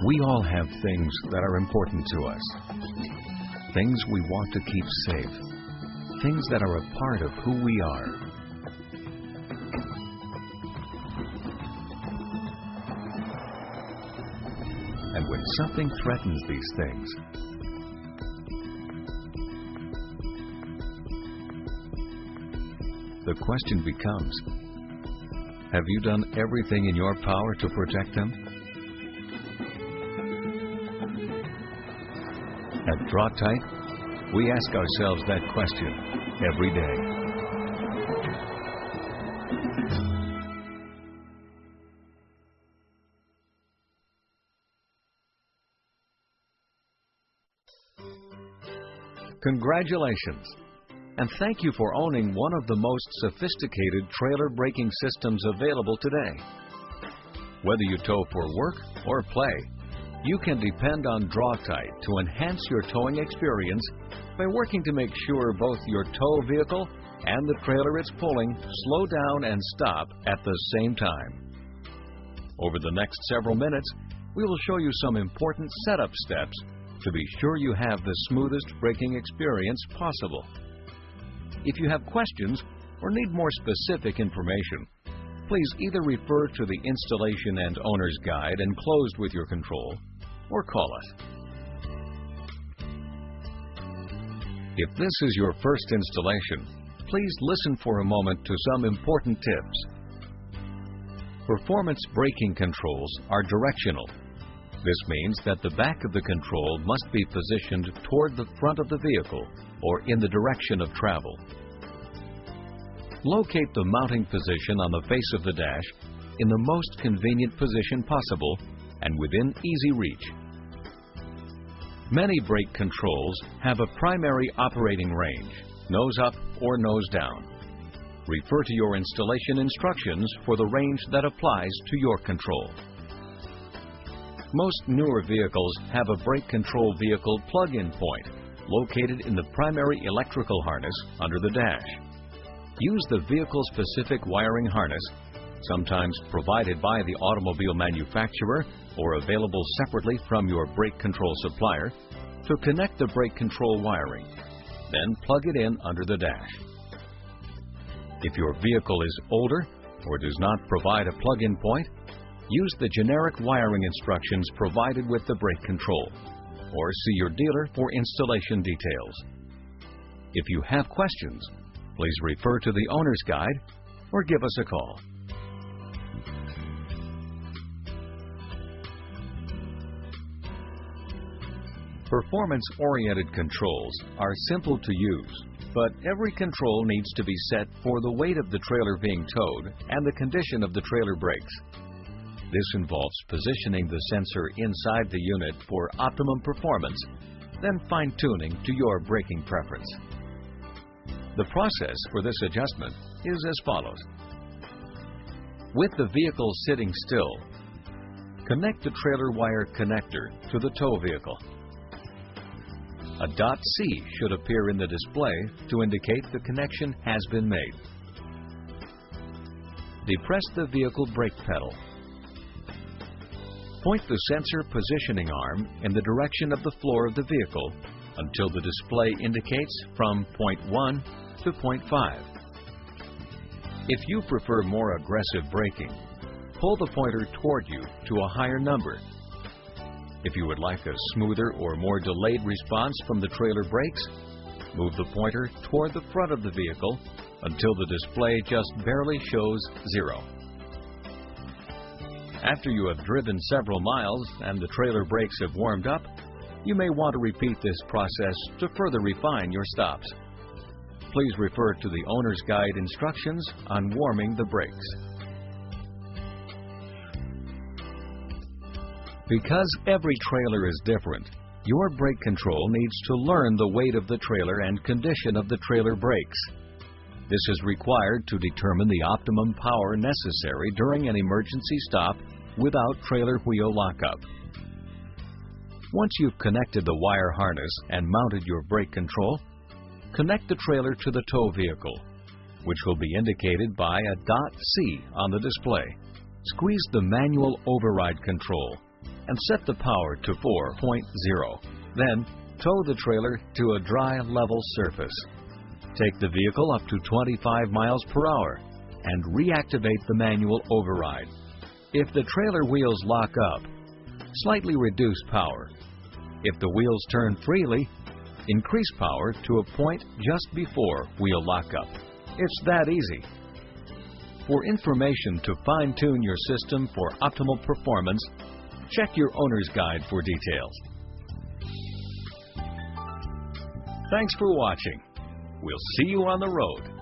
We all have things that are important to us. Things we want to keep safe. Things that are a part of who we are. And when something threatens these things, the question becomes, have you done everything in your power to protect them? At Draw-tite, we ask ourselves that question every day. Congratulations! And thank you for owning one of the most sophisticated trailer braking systems available today. Whether you tow for work or play, you can depend on Draw-tite to enhance your towing experience by working to make sure both your tow vehicle and the trailer it's pulling slow down and stop at the same time. Over the next several minutes, we will show you some important setup steps to be sure you have the smoothest braking experience possible. If you have questions or need more specific information, please either refer to the installation and owner's guide enclosed with your control or call us. If this is your first installation, please listen for a moment to some important tips. Performance braking controls are directional. This means that the back of the control must be positioned toward the front of the vehicle or in the direction of travel. Locate the mounting position on the face of the dash in the most convenient position possible and within easy reach. Many brake controls have a primary operating range, nose up or nose down. Refer to your installation instructions for the range that applies to your control. Most newer vehicles have a brake control vehicle plug-in point located in the primary electrical harness under the dash. Use the vehicle-specific wiring harness, sometimes provided by the automobile manufacturer or available separately from your brake control supplier, to connect the brake control wiring. Then plug it in under the dash. If your vehicle is older or does not provide a plug-in point, use the generic wiring instructions provided with the brake control, or see your dealer for installation details. If you have questions, please refer to the owner's guide or give us a call. Performance-oriented controls are simple to use, but every control needs to be set for the weight of the trailer being towed and the condition of the trailer brakes. This involves positioning the sensor inside the unit for optimum performance, then fine-tuning to your braking preference. The process for this adjustment is as follows. With the vehicle sitting still, connect the trailer wire connector to the tow vehicle. A .C should appear in the display to indicate the connection has been made. Depress the vehicle brake pedal. Point the sensor positioning arm in the direction of the floor of the vehicle until the display indicates from point 1 to point 5. If you prefer more aggressive braking, pull the pointer toward you to a higher number. If you would like a smoother or more delayed response from the trailer brakes, move the pointer toward the front of the vehicle until the display just barely shows 0. After you have driven several miles and the trailer brakes have warmed up, you may want to repeat this process to further refine your stops. Please refer to the owner's guide instructions on warming the brakes. Because every trailer is different, your brake control needs to learn the weight of the trailer and condition of the trailer brakes. This is required to determine the optimum power necessary during an emergency stop without trailer wheel lockup. Once you've connected the wire harness and mounted your brake control, connect the trailer to the tow vehicle, which will be indicated by a .C on the display. Squeeze the manual override control and set the power to 4.0. Then, tow the trailer to a dry, level surface. Take the vehicle up to 25 miles per hour and reactivate the manual override. If the trailer wheels lock up, slightly reduce power. If the wheels turn freely, increase power to a point just before wheel lockup. It's that easy. For information to fine-tune your system for optimal performance, check your owner's guide for details. Thanks for watching. We'll see you on the road.